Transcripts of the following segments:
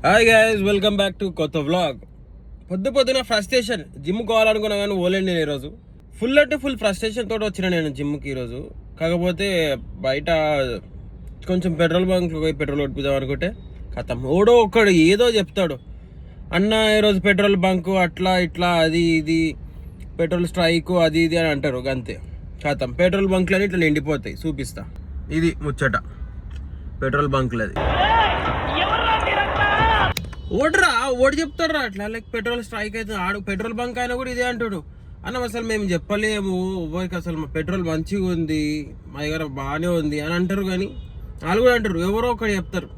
Hi guys, welcome back to కొత్త vlog. పొద్దున frustration, gym కావాలనుకున్నా కానీ పోలేండి నేను ఈరోజు. ఫుల్ అంటే ఫుల్ ఫ్రస్ట్రేషన్ తోటి వచ్చిన నేను జిమ్కి ఈరోజు. కాకపోతే బయట కొంచెం పెట్రోల్ బంక్ పోయి పెట్రోల్ కొట్టిద్దాం అనుకుంటే ఖతం ఓడో ఒక్కడు ఏదో చెప్తాడు, అన్న ఈరోజు పెట్రోల్ బంకు అట్లా ఇట్లా అది ఇది పెట్రోల్ స్ట్రైక్ అది ఇది అని అంటారు. అంతే ఖతం పెట్రోల్ బంక్లని ఇట్లా నిండిపోతాయి. చూపిస్తా, ఇది ముచ్చట పెట్రోల్ బంక్లది. ఓడరా ఓడి చెప్తారా అట్లా, లైక్ పెట్రోల్ స్ట్రైక్ అయితే ఆడు పెట్రోల్ బంక్ అయినా కూడా ఇదే అంటాడు. అన్న అసలు మేము చెప్పలేము ఎవరికి, అసలు మా పెట్రోల్ మంచిగా ఉంది, మా దగ్గర బాగానే ఉంది అని అంటారు. కానీ వాళ్ళు కూడా అంటారు, ఎవరో ఒకటి చెప్తారు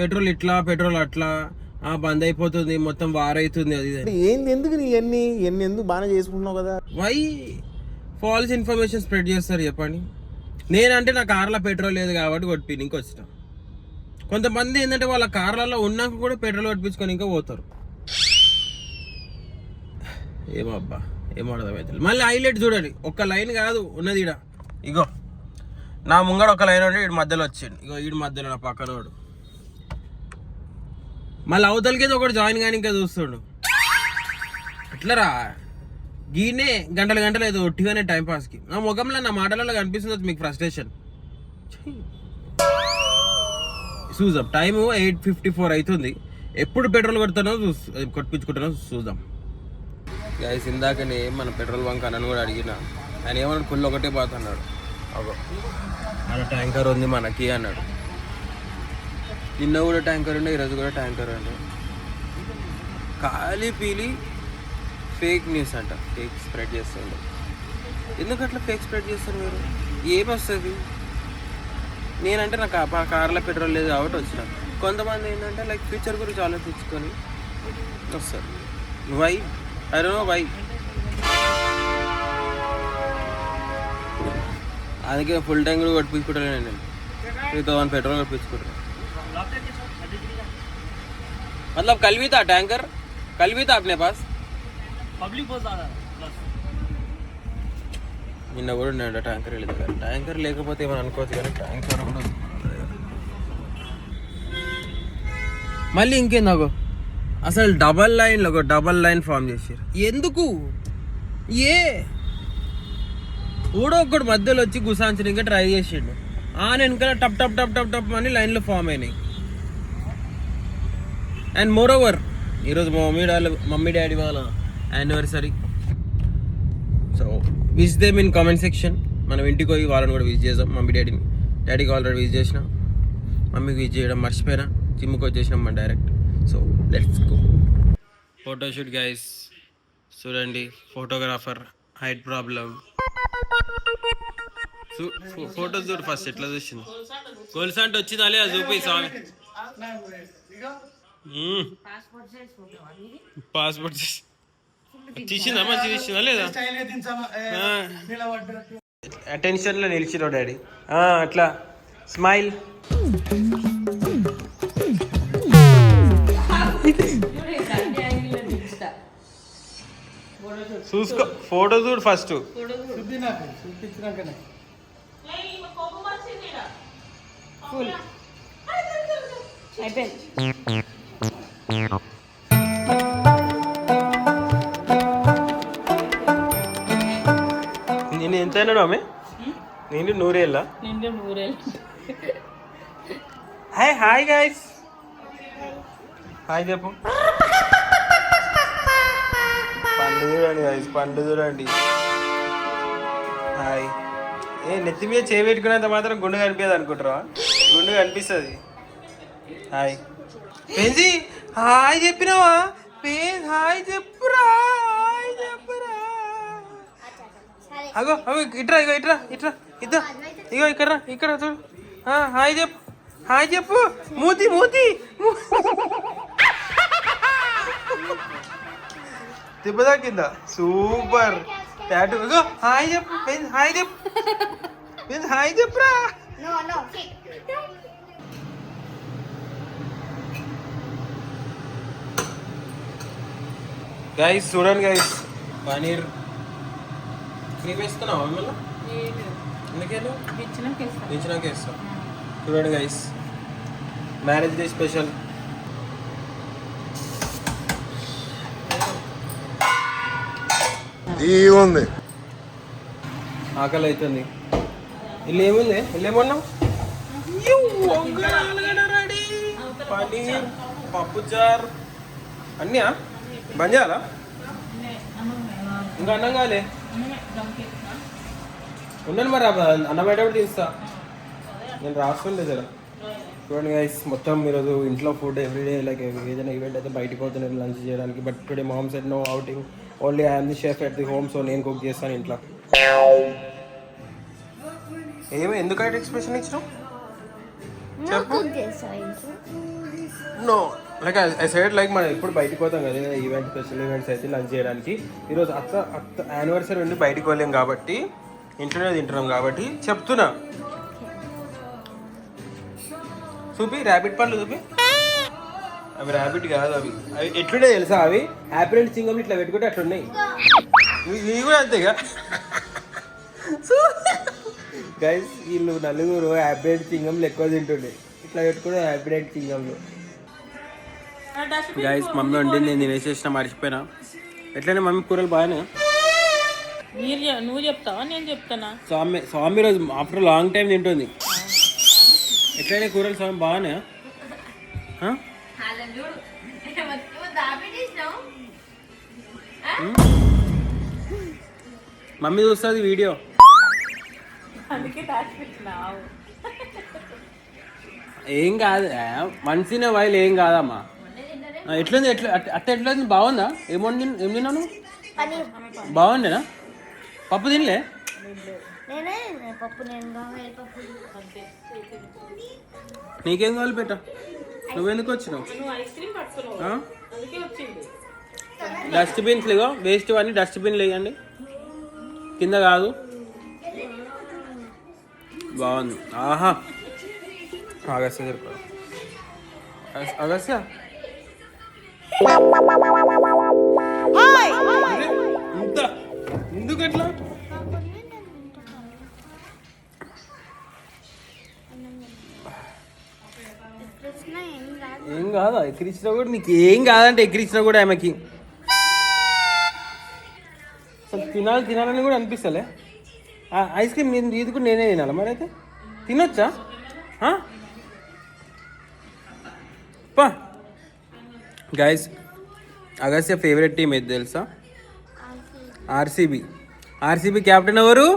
పెట్రోల్ ఇట్లా పెట్రోల్ అట్లా బంద్ అయిపోతుంది, మొత్తం వారైతుంది అది ఏంది. ఎందుకు ఇవన్నీ ఎందుకు బాగానే చేసుకుంటున్నావు కదా. వై ఫాల్స్ ఇన్ఫర్మేషన్ స్ప్రెడ్ చేస్తారు చెప్పండి. నేనంటే నా కార్లో పెట్రోల్ లేదు కాబట్టి కొట్టినికి వచ్చిన. కొంతమంది ఏంటంటే వాళ్ళ కార్లలో ఉన్నాక కూడా పెట్రోల్ కొట్టించుకొని ఇంకా పోతారు. ఏమబ్బా ఏం అర్థమవుతుంది. మళ్ళీ హైలైట్ చూడండి, ఒక్క లైన్ కాదు ఉన్నది ఈడ. ఇగో నా ముంగడ ఒక లైన్ ఉంటే ఈడు మధ్యలో వచ్చిండు. ఇగో ఈడు మధ్యలో నా పక్కన వాడు. మళ్ళీ అవతలకేదో ఒకటి జాయిన్ కానీ ఇంకా చూస్తుండు. ఎట్లరా గీనే గంటలు ఏదో ఒట్టిగానే టైంపాస్కి. నా ముఖంలో నా మాటలలో కనిపిస్తుంది మీకు ఫ్రస్ట్రేషన్. చూద్దాం, టైము 8:54 అవుతుంది. ఎప్పుడు పెట్రోల్ కొడతానో కొట్టించుకుంటానో చూద్దాం. గైస్ ఇందాకనే మన పెట్రోల్ బంక్ అన్నను కూడా అడిగిన, ఆయన ఏమన్నాడు, ఫుల్ ఒకటే పోతున్నాడు. అగో మన ట్యాంకర్ ఉంది మనకి అన్నాడు. నిన్న కూడా ట్యాంకర్ ఉండే, ఈరోజు కూడా ట్యాంకర్ ఉండే. ఖాళీ పీలి ఫేక్ న్యూస్ అంట, ఫేక్ స్ప్రెడ్ చేస్తుండే. ఎందుకు అట్లా ఫేక్ స్ప్రెడ్ చేస్తారు మీరు? ఏమొస్తుంది? నేనంటే నాకు ఆ కార్లో పెట్రోల్ లేదు కాబట్టి వచ్చిన. కొంతమంది ఏంటంటే లైక్ ఫ్యూచర్ గురించి ఆలోచించుకొని వస్తారు. Why I don't know why. అందుకే ఫుల్ ట్యాంక్ కూడా కొట్టించుకుంటాను నేను. 3000 పెట్రోల్ కొట్టించుకుంటాను. मतलब कल भी था टैंकर, कल भी था अपने पास. पब्लिक बहुत ज़्यादा प्लस నిన్న కూడా ఉన్నాడు ట్యాంకర్ వెళ్ళదు కదా. ట్యాంకర్ లేకపోతే ఏమని అనుకోవచ్చు కానీ ట్యాంకర్ కూడా మళ్ళీ ఇంకేందాగో అసలు డబల్ లైన్ ఫామ్ చేసారు. ఎందుకు? ఊడో ఒక్కడు మధ్యలో వచ్చి గుసాంచిన ఇంకా ట్రై చేసిండు. వెనకాల టప్ టప్ టప్ టప్ టప్ అని లైన్లో ఫామ్ అయినాయి. అండ్ మోర్ ఓవర్ ఈరోజు మమ్మీ డాడీ వాళ్ళ anniversary. So wish them in comment section. మనం ఇంటికి పోయి వాళ్ళని కూడా విష్ చేద్దాం. మమ్మీ డాడీకి ఆల్రెడీ విష్ చేసిన, మమ్మీకి విష్ చేయడం మర్చిపోయినా. జిమ్కి వచ్చేసినాం మన direct. So let's go. Photoshoot guys. చూడండి ఫోటోగ్రాఫర్ హైట్ ప్రాబ్లం. ఫోటోస్ చూడు ఫస్ట్ ఎట్లా చూసింది. గోల్స్ అంటే వచ్చిందా లేదా చూపి స్వామి. పాస్పోర్ట్ తీసిందా, మంచి తీసిందా లేదా? అటెన్షన్లో నిలిచిరో డాడీ. అట్లా స్మైల్. చూసుకో ఫోటో చూడు ఫస్ట్. నేను ఎంత అయినాడు ఆమె? నేను 100 ఏళ్ళ. హాయ్ గైస్, హాయ్ చెప్పు. పండు చూడండి గైస్, పండు చూడండి. హాయ్. నెత్తి మీద చేయి పెట్టుకునేంత మాత్రం గుండు కనిపించదు అనుకుంటారా? గుండు కనిపిస్తుంది. హాయ్ పెంజి, హాయ్ చెప్పినావా? హాయ్ చెప్పురా, హాయ్ చెప్పురా. అగో ఇట్రా ఇద్దా. ఇగో ఇక్కడ చూడు. హాయ్ చెప్పు. మూతి దెబ్బ తాకిందా? Super tattoo. ఇగో హాయ్ చెప్పు. హాయ్ చెప్పురా. గైస్ చూడండి గైస్, పనీర్ క్రీమ్ వేస్తున్నావా మళ్ళీ? ఎందుకే ఇచ్చినాక వేస్తాం. చూడండి గైస్, మ్యారేజ్ డే స్పెషల్ ఉంది ఆకలి అవుతుంది. ఇల్లు ఏముంది? ఇల్లు ఏమన్నావు? పనీర్, పప్పు చార్ అన్నీ బంద్ చేయాలా? ఇంకా అన్నం కాలే ఉన్నాను మరి అన్నం బయటప్పుడు తీస్తా. నేను రాస్తుండే జర. చూడండి గైస్, మొత్తం ఈరోజు ఇంట్లో ఫుడ్ ఎవ్రీడే, లైక్ ఏదైనా ఈవెంట్ అయితే బయటకు పోతున్నాను లంచ్ చేయడానికి. But today mom said no outing, only I'm the chef at the home. So నేను కుక్ చేస్తాను ఇంట్లో. ఎందుకైతే ఎక్స్ప్రెషన్ ఇచ్చినావు చెప్పు. No like I side like మనం ఎప్పుడు బయటకు పోతాం కదా ఈవెంట్, స్పెషల్ ఈవెంట్స్ అయితే లంచ్ చేయడానికి. ఈరోజు అత్త యానివర్సరీ ఉండి బయటకు పోలేం కాబట్టి ఇంట్లోనే తింటున్నాం కాబట్టి చెప్తున్నా. చూపి ర్యాబిట్ పళ్ళు చూపి. అవి ర్యాబిట్ కాదు, అవి అవి ఎట్లుండే తెలుసా? అవి యాపిల్ అండ్ సింగం ఇట్లా పెట్టుకుంటే అట్లున్నాయి. ఇవి కూడా అంతేగా గైస్. వీళ్ళు నలుగురు యాపిల్ అండ్ సింగంలు ఎక్కువ తింటుండే. ఇట్లా పెట్టుకుంటే యాపిల్ అండ్ సింగంలు. గైస్ మమ్మీ వండి నేను తినేసేసిన, మర్చిపోయినా. ఎట్లయినా మమ్మీ కూరలు బాగానే. నువ్వు చెప్తావా నేను చెప్తానా? స్వామి రోజు ఆఫ్టర్ లాంగ్ టైం తింటుంది. ఎట్లయినా కూరలు స్వామి బాగానే. మమ్మీ చూస్తుంది వీడియో. ఏం కాదు, మంచిగా వైల్ ఏం కాదమ్మా. ఎట్లుంది? ఎట్లుంది? బాగుందా? ఏం తిన్నాను? బాగుండేనా? పప్పు తినలే? నీకేం కావాలి పెట్ట? నువ్వెందుకు వచ్చినావు? డస్ట్బిన్స్ లేగో, వేస్ట్ అన్నీ డస్ట్బిన్లు వేయండి, కింద కాదు. బాగుంది. ఆహా, అగస్య చెప్పు. అగస్య ఇంత ఎందుకు ఎట్లా? ఏం కాదా? ఎక్కిరించినా కూడా నీకు ఏం కాదంటే ఎక్కిరించినా కూడా ఆమెకి తినాలని కూడా అనిపిస్తలే. ఐస్ క్రీమ్ నేను ఇది కూడా నేనే తినాలి మరి. అయితే తినొచ్చా? పా గైస్, అగస్య ఫేవరెట్ టీమ్ ఏది తెలుసా? ఆర్సీబీ. ఆర్సీబీ క్యాప్టెన్ ఎవరు?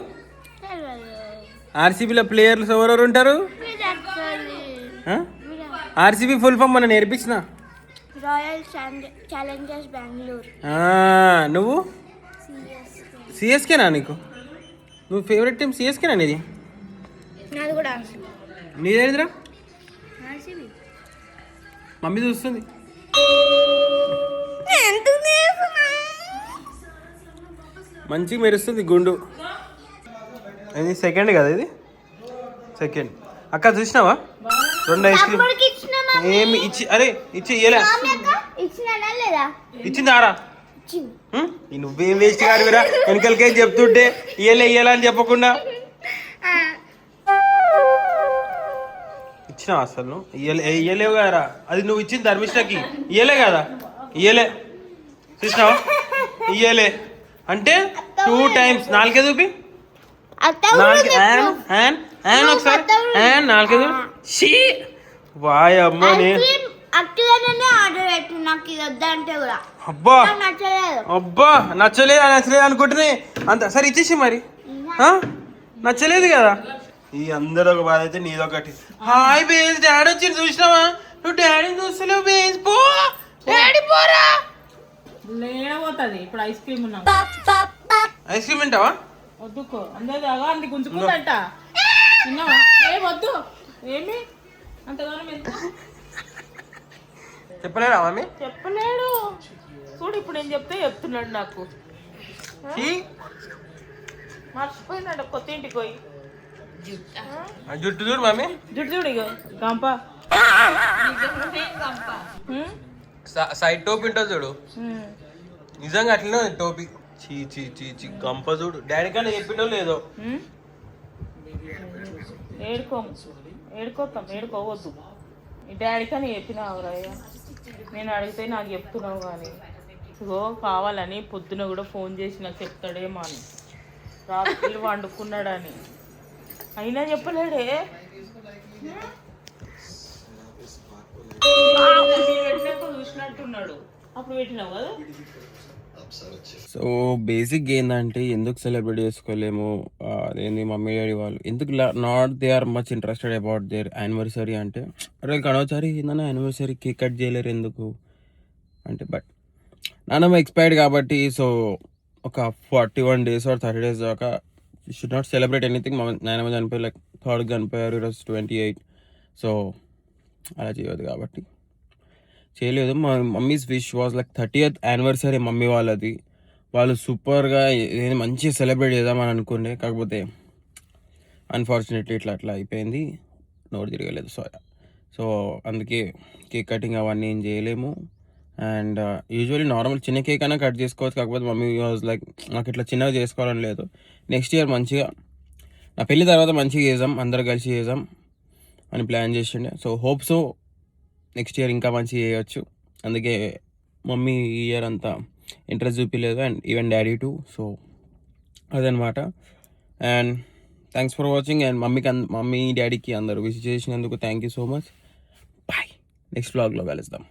ఆర్సీబీలో ప్లేయర్స్ ఎవరెవరు ఉంటారు? ఆర్సీబీ ఫుల్ ఫామ్ మనం నేర్పించిన. Royal Challengers Bengaluru. నువ్వు సిఎస్కేనా? నీకు నువ్వు ఫేవరెట్ టీమ్ సిఎస్కేనా? నీది? నాది కూడా. నీదేంద్రా? మమ్మీ చూస్తుంది. మంచిగా మెరుస్తుంది గుండు. ఇది సెకండ్ కదా? ఇది సెకండ్. అక్క చూసినావా? 2 ఐస్ క్రీమ్ ఏమి ఇచ్చి? అరే ఇచ్చి ఇయ్యలే. ఇచ్చింది ఆరా? నువ్వేం వేస్ట్ కాదురా, వెనకలకేం చెప్తుంటే ఇయ్యలే అని చెప్పకుండా ఇచ్చినావా? అసలు నువ్వు ఇయ్యలేవు కదరా. అది నువ్వు ఇచ్చింది ధర్మిష్ఠకి ఇయ్యలే కదా? ఇయ్యలే. చూసినావా? ఇయ్యలే అంటే 2 times. 4 చూపి. ఒకసారి 4 వాయమ్మ. అబ్బా అబ్బా నచ్చలేదు అనుకుంటున్నా అంత. సరే ఇచ్చేసి మరి. నచ్చలేదు కదా? ఈ అందరూ ఒక బాధ అయితే నీదొకటి. హాయ్ బేస్, డాడీ వచ్చింది చూసినావా? నువ్వు డాడీని చూస్తలేవు బేస్. పో డాడీ పోరా. లేకపోతుంది ఇప్పుడు ఐస్ క్రీమ్ ఉన్నావు. ఐస్ క్రీమ్ తింటావా? వద్దుకో అందరూ అంది గుంజుకుందంట. విన్నావా? వద్దు. ఏమి అంతగానో చెప్పలేడా మమ్మీ? చెప్పలేడు. చూడు ఇప్పుడు నేను చెప్తున్నాడు నాకు. మర్చిపోయినాడు కొత్త ఇంటికి పోయి. జుట్టు చూడు మమ్మీ, జుట్టు చూడు. ఇగో గంప సైడ్ టోపీ ఉంటుంది చూడు. నిజంగా అట్లనే టోపీ. చీ చీ చీ చీ గంప చూడు. డాడీ కన్నా చెప్పినో లేదో. ఏడుకోవద్దు. ఈ డాడీ కానీ చెప్పినావు రయ్య. నేను అడిగితే నాకు చెప్తున్నావు కానీ ఇగో కావాలని పొద్దున కూడా ఫోన్ చేసి నాకు చెప్తాడేమో అని రాత్రి వండుకున్నాడని అయినా చెప్పలేడే. పెట్టినాక చూసినట్టున్నాడు, అప్పుడు పెట్టినావు కదా. సో బేసిక్ ఏంటంటే ఎందుకు సెలబ్రేట్ చేసుకోలేము, అదేంది మమ్మీ డాడీ వాళ్ళు ఎందుకు not they are much interested about their anniversary అంటే, అరే కనవసారి ఏందన్నా యానివర్సరీ కేక్ కట్ చేయలేరు ఎందుకు అంటే, బట్ నాన్నమ్మ ఎక్స్పైర్డ్ కాబట్టి సో ఒక 41 days or 30 days దాకా షుడ్ నాట్ సెలబ్రేట్ ఎనీథింగ్. నాయనమ్మ చనిపోయి లైక్ 3rd చనిపోయారు, ఈరోజు 28. సో అలా చేయదు కాబట్టి చేయలేదు. మా mummies wish was like 30th anniversary mummy వాళ్ళది. వాళ్ళు సూపర్గా మంచిగా సెలబ్రేట్ చేద్దామని అనుకుండే, కాకపోతే అన్ఫార్చునేట్లీ అట్లా అయిపోయింది, నోరు తిరగలేదు. సో అందుకే కేక్ కటింగ్ అవన్నీ ఏం చేయలేము. అండ్ యూజువల్లీ నార్మల్ చిన్న కేక్ అయినా కట్ చేసుకోవచ్చు, కాకపోతే మమ్మీ వాజ్ లైక్ నాకు ఇట్లా చిన్నగా చేసుకోవాలని లేదు. నెక్స్ట్ ఇయర్ మంచిగా నా పెళ్ళి తర్వాత మంచిగా చేద్దాం, అందరు కలిసి చేద్దాం అని ప్లాన్ చేసిండే. So hope so next year ఇంకా మంచిగా చేయొచ్చు. అందుకే మమ్మీ ఈ ఇయర్ అంతా ఇంట్రెస్ట్ చూపించలేదు, and even daddy too. So అదనమాట. And thanks for watching. And mummy డాడీకి అందరూ విష్ చేసినందుకు thank you so much. Bye, next వ్లాగ్లో కలుద్దాం.